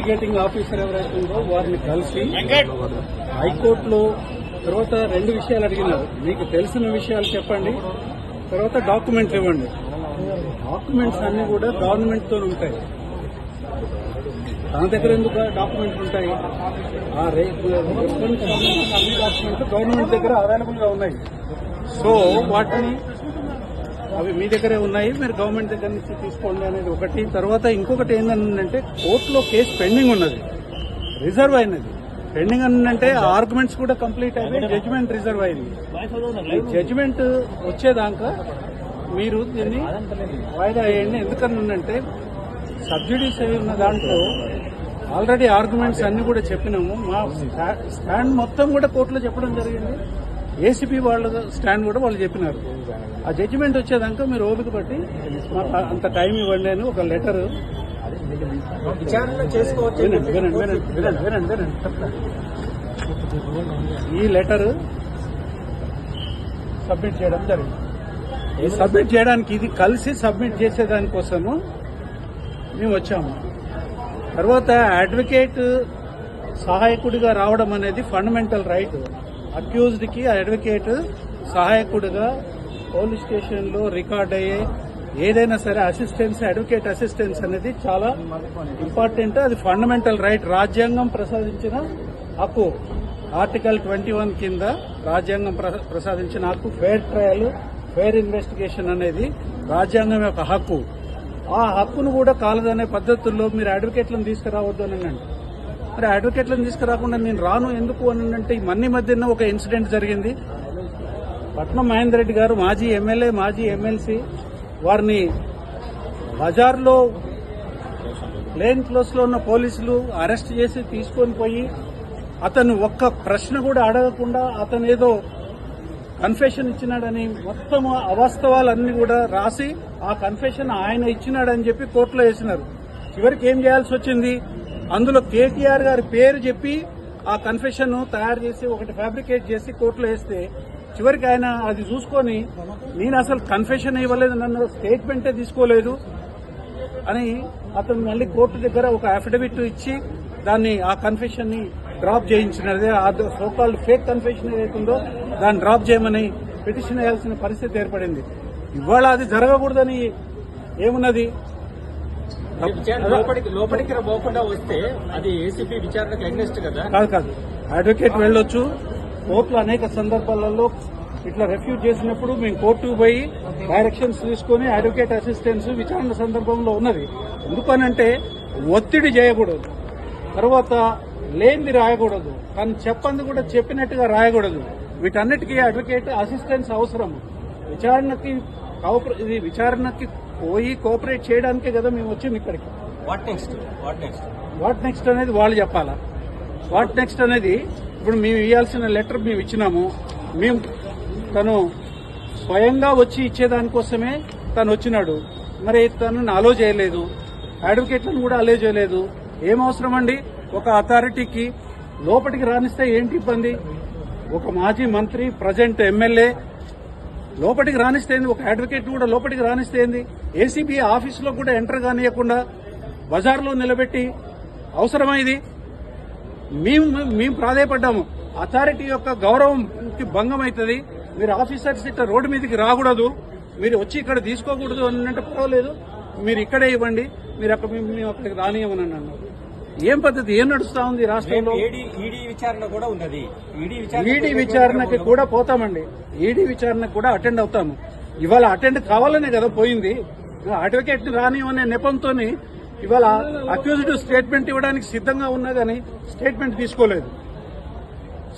Investigating officer ఎవరైతే ఉందో వారిని కలిసి హైకోర్టులో తర్వాత 2 విషయాలు అడిగినారు. మీకు తెలిసిన విషయాలు చెప్పండి, తర్వాత డాక్యుమెంట్లు ఇవ్వండి. డాక్యుమెంట్స్ అన్ని కూడా గవర్నమెంట్ తో ఉంటాయి. తన దగ్గర ఎందుకు డాక్యుమెంట్లు ఉంటాయి? ఆ అన్ని డాక్యుమెంట్లు గవర్నమెంట్ దగ్గర అవైలబుల్ గా ఉన్నాయి. సో వాటిని అవి మీ దగ్గరే ఉన్నాయి, మీరు గవర్నమెంట్ దగ్గర నుంచి తీసుకోండి అనేది ఒకటి. తర్వాత ఇంకొకటి ఏంటంటే కోర్టులో కేసు పెండింగ్ ఉన్నది, రిజర్వ్ అయినది. పెండింగ్ అంటే ఆర్గ్యుమెంట్స్ కూడా కంప్లీట్ అయిపోయి జడ్జిమెంట్ రిజర్వ్ అయింది. జడ్జిమెంట్ వచ్చేదాకా మీరు దీన్ని వాయిదా వేయండి. ఎందుకనంటే సబ్సిడీస్ అయి ఉన్న దాంట్లో ఆల్రెడీ ఆర్గ్యుమెంట్స్ అన్ని కూడా చెప్పినాము. మా స్టాండ్ మొత్తం కూడా కోర్టులో చెప్పడం జరిగింది. ఏసీపీ వాళ్ళ స్టాండ్ కూడా వాళ్ళు చెప్పినారు. ఆ జడ్జిమెంట్ వచ్చేదాకా మీరు ఓపిక పట్టి మాకు అంత టైం ఇవ్వండి అని ఒక లెటర్ విచారణ చేసుకోవచ్చు. వినండి. ఈ లెటర్ సబ్మిట్ చేయడం జరిగింది. ఈ సబ్మిట్ చేయడానికి ఇది కలిసి సబ్మిట్ చేసేదానికోసము మేము వచ్చాము. తర్వాత అడ్వకేట్ సహాయకుడిగా రావడం అనేది ఫండమెంటల్ రైట్. అక్యూజ్డ్ కి అడ్వకేట్ సహాయకుడిగా పోలీస్ స్టేషన్ లో రికార్డ్ అయ్యే ఏదైనా సరే అసిస్టెన్స్, అడ్వకేట్ అసిస్టెన్స్ అనేది చాలా ఇంపార్టెంట్. అది ఫండమెంటల్ రైట్, రాజ్యాంగం ప్రసాదించిన హక్కు. ఆర్టికల్ 21 కింద రాజ్యాంగం ప్రసాదించిన హక్కు. ఫెయిర్ ట్రయల్, ఫెయిర్ ఇన్వెస్టిగేషన్ అనేది రాజ్యాంగం యొక్క హక్కు. ఆ హక్కును కూడా కాలదనే పద్ధతుల్లో మీరు అడ్వకేట్లను తీసుకురావద్దు అని అనండి. మరి అడ్వకేట్లను తీసుకురాకుండా నేను రాను ఎందుకు అని అంటే, ఈ మధ్యన ఒక ఇన్సిడెంట్ జరిగింది. పట్నం మహేందర్ రెడ్డి గారు మాజీ ఎమ్మెల్యే, మాజీ ఎమ్మెల్సీ, వారిని బజార్లో ప్లేన్ క్లోజ్ లో ఉన్న పోలీసులు అరెస్ట్ చేసి తీసుకొని పోయి అతను ఒక్క ప్రశ్న కూడా అడగకుండా అతను ఏదో కన్ఫెషన్ ఇచ్చినాడని మొత్తం అవాస్తవాలన్నీ కూడా రాసి ఆ కన్ఫెషన్ ఆయన ఇచ్చినాడని చెప్పి కోర్టులో వేసినారు. చివరికి ఏం చేయాల్సి వచ్చింది? అందులో కేటీఆర్ గారి పేరు చెప్పి ఆ కన్ఫెషన్ తయారు చేసి ఒకటి ఫ్యాబ్రికేట్ చేసి కోర్టులో వేస్తే చివరికి ఆయన అది చూసుకొని నేను అసలు కన్ఫెషన్ ఇవ్వలేదు, నన్ను స్టేట్మెంటే తీసుకోలేదు అని అతను మళ్లీ కోర్టు దగ్గర ఒక అఫిడవిట్ ఇచ్చి దాన్ని ఆ కన్ఫెషన్ ని డ్రాప్ చేయించినది. ఆ సోకాల్డ్ ఫేక్ కన్ఫెషన్ ఏదైతుందో దాన్ని డ్రాప్ చేయమని పిటిషన్ వేయాల్సిన పరిస్థితి ఏర్పడింది. ఇవాళ అది జరగకూడదని ఏమున్నది? లోపలికి పోకుండా వస్తే అది ఏసీపీ విచారణకు అగెన్స్ట్ కదా? కాదు. అడ్వకేట్ వెళ్ళొచ్చు. కోర్టులో అనేక సందర్భాలలో ఇట్లా రిఫ్యూజ్ చేసినప్పుడు మేము కోర్టుకు పోయి డైరెక్షన్స్ తీసుకుని అడ్వకేట్ అసిస్టెన్స్ విచారణ సందర్భంలో ఉన్నది. ఎందుకనంటే ఒత్తిడి చేయకూడదు, తర్వాత లేనిది రాయకూడదు, కానీ చెప్పంది కూడా చెప్పినట్టుగా రాయకూడదు. వీటన్నిటికీ అడ్వకేట్ అసిస్టెన్స్ అవసరం. విచారణకి పోయి కోఆపరేట్ చేయడానికే కదా మేము వచ్చింది ఇక్కడికి. వాట్ నెక్స్ట్ అనేది వాళ్ళు చెప్పాలా. వాట్ నెక్స్ట్ అనేది ఇప్పుడు మేము ఇవ్వాల్సిన లెటర్ మేము ఇచ్చినాము. తను స్వయంగా వచ్చి ఇచ్చేదానికోసమే తను వచ్చినాడు. మరి తనని అలో చేయలేదు, అడ్వకేట్లను కూడా అలో చేయలేదు. ఏం అవసరం అండి? ఒక అథారిటీకి లోపలికి రానిస్తే ఏంటి ఇబ్బంది? ఒక మాజీ మంత్రి, ప్రజెంట్ ఎమ్మెల్యే లోపలికి రానిస్తే ఏంది? ఒక అడ్వకేట్ కూడా లోపలికి రానిస్తే ఏంది? ఏసీబీ ఆఫీసులో కూడా ఎంటర్ కానియకుండా బజార్లో నిలబెట్టి అవసరమా ఇది? మేము ప్రాధాయపడ్డాము. అథారిటీ యొక్క గౌరవంకి భంగం అవుతుంది. మీరు ఆఫీసర్స్ ఇట్లా రోడ్డు మీదకి రాకూడదు, మీరు వచ్చి ఇక్కడ తీసుకోకూడదు అని అంటే పర్వాలేదు, మీరు ఇక్కడే ఇవ్వండి, మీరు మేము అక్కడికి రానియమని అన్నారు. ఏం పద్ధతి? ఏం నడుస్తా ఉంది రాష్ట్రంలో? ఈడీ విచారణ కూడా ఉన్నది. ఈడీ విచారణకి కూడా పోతామండి. ఈడీ విచారణకు కూడా అటెండ్ అవుతాము. ఇవాళ అటెండ్ కావాలనే కదా పోయింది. అడ్వకేట్ రానియమనే నెపంతో ఇవాళ అక్యూజ్డ్ స్టేట్మెంట్ ఇవ్వడానికి సిద్ధంగా ఉన్నా కానీ స్టేట్మెంట్ తీసుకోలేదు.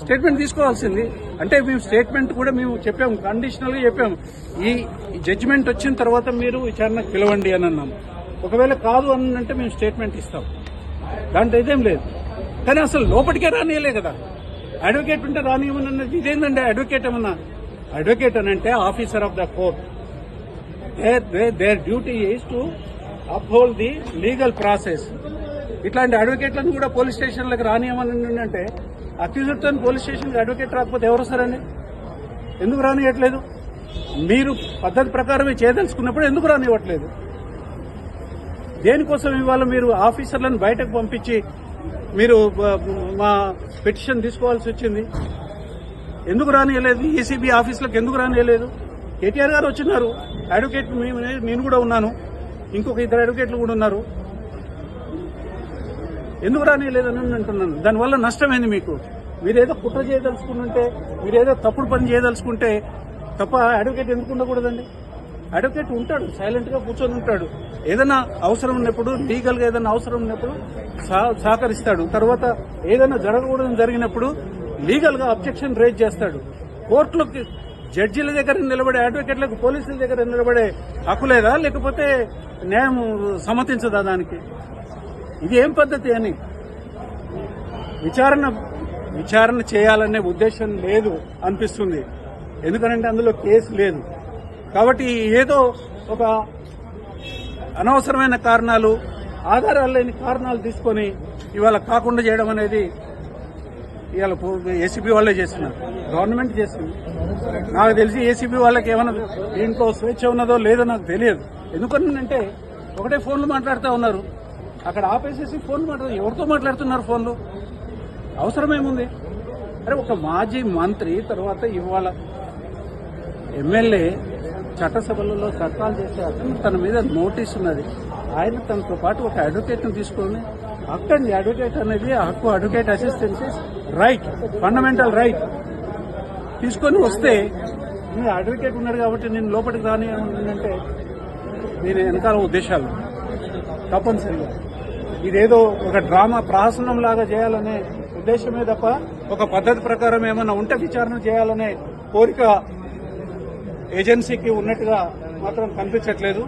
స్టేట్మెంట్ తీసుకోవాల్సింది. అంటే మేము స్టేట్మెంట్ కూడా మేము చెప్పాము, కండిషనల్ గా చెప్పాము. ఈ జడ్జిమెంట్ వచ్చిన తర్వాత మీరు విచారణకు పిలవండి అని అన్నాము. ఒకవేళ కాదు అని అంటే మేము స్టేట్మెంట్ ఇస్తాం, దాంట్లో ఇదేం లేదు. కానీ అసలు లోపలికే రానియలే కదా. అడ్వకేట్ ఉంటే రానియమని అన్నది ఇదేందంటే అడ్వకేట్ ఏమన్నా? అడ్వకేట్ అని అంటే officer of the court. Their duty is to uphold the legal process. ఇట్లాంటి అడ్వకేట్లను కూడా పోలీస్ స్టేషన్లకు రానియమని అంటే అక్యూజ్డ్ తో పోలీస్ స్టేషన్కి అడ్వకేట్ రాకపోతే ఎవరు వస్తారండి? ఎందుకు రానియట్లేదు? మీరు పద్ధతి ప్రకారమే చేయదలుచుకున్నప్పుడు ఎందుకు రానివ్వట్లేదు? దేనికోసం ఇవాళ మీరు ఆఫీసర్లను బయటకు పంపించి మీరు మా పిటిషన్ తీసుకోవాల్సి వచ్చింది? ఎందుకు రానియలేదు? ఏసీబీ ఆఫీసులకు ఎందుకు రానియలేదు? కేటీఆర్ గారు వచ్చినారు, అడ్వకేట్ నేను కూడా ఉన్నాను, ఇంకొక 2 అడ్వకేట్లు కూడా ఉన్నారు. ఎందుకు రానియలేదని అంటున్నాను. దానివల్ల నష్టమైంది మీకు. మీరేదో కుట్ర చేయదలుచుకుంటే, మీరేదో తప్పుడు పని చేయదలుచుకుంటే తప్ప అడ్వకేట్ ఎందుకు ఉండకూడదండి? అడ్వకేట్ ఉంటాడు, సైలెంట్ గా కూర్చొని ఉంటాడు. ఏదైనా అవసరం ఉన్నప్పుడు, లీగల్ గా ఏదైనా అవసరం ఉన్నప్పుడు సహకరిస్తాడు. తర్వాత ఏదైనా జరగకూడదని జరిగినప్పుడు లీగల్ గా అబ్జెక్షన్ రేజ్ చేస్తాడు. కోర్టులోకి జడ్జీల దగ్గర నిలబడే అడ్వకేట్లకు పోలీసుల దగ్గర నిలబడే హక్కు లేదా? లేకపోతే న్యాయం సమ్మతించదా దానికి? ఇది ఏం పద్ధతి అని విచారణ చేయాలనే ఉద్దేశం లేదు అనిపిస్తుంది. ఎందుకంటే అందులో కేసు లేదు కాబట్టి ఏదో ఒక అనవసరమైన కారణాలు, ఆధారాలు లేని కారణాలు తీసుకొని ఇవాళ కాకుండా చేయడం అనేది ఇవాళ ఏసీబీ వాళ్ళే చేస్తున్నారు, గవర్నమెంట్ చేస్తుంది. నాకు తెలిసి ఏసీబీ వాళ్ళకి ఏమైనా దీంట్లో స్వేచ్ఛ ఉన్నదో లేదో నాకు తెలియదు. ఎందుకనంటే ఒకటే ఫోన్లు మాట్లాడుతూ ఉన్నారు, అక్కడ ఆపేసేసి ఫోన్లు మాట్లాడుతూ ఎవరితో మాట్లాడుతున్నారు ఫోన్లు? అవసరమేముంది? అరే ఒక మాజీ మంత్రి తర్వాత ఇవాళ ఎమ్మెల్యే చట్టసభలలో చట్టాలు చేసే అతను తన మీద నోటీస్ ఉన్నది. ఆయన తనతో పాటు ఒక అడ్వకేట్ను తీసుకొని అక్కడి అడ్వకేట్ అనేది హక్కు, advocate assistance right, fundamental right తీసుకొని వస్తే మీ అడ్వకేట్ ఉన్నాడు కాబట్టి నేను లోపలికి రాని అంటే నేను వెనకాల ఉద్దేశాలు తప్పనిసరిగా ఇదేదో ఒక డ్రామా ప్రహసనం లాగా చేయాలనే ఉద్దేశమే తప్ప ఒక పద్ధతి ప్రకారం ఏమైనా ఉంటే విచారణ చేయాలనే కోరిక ఏజెన్సీకి ఉన్నట్టుగా మాత్రం కనిపించట్లేదు.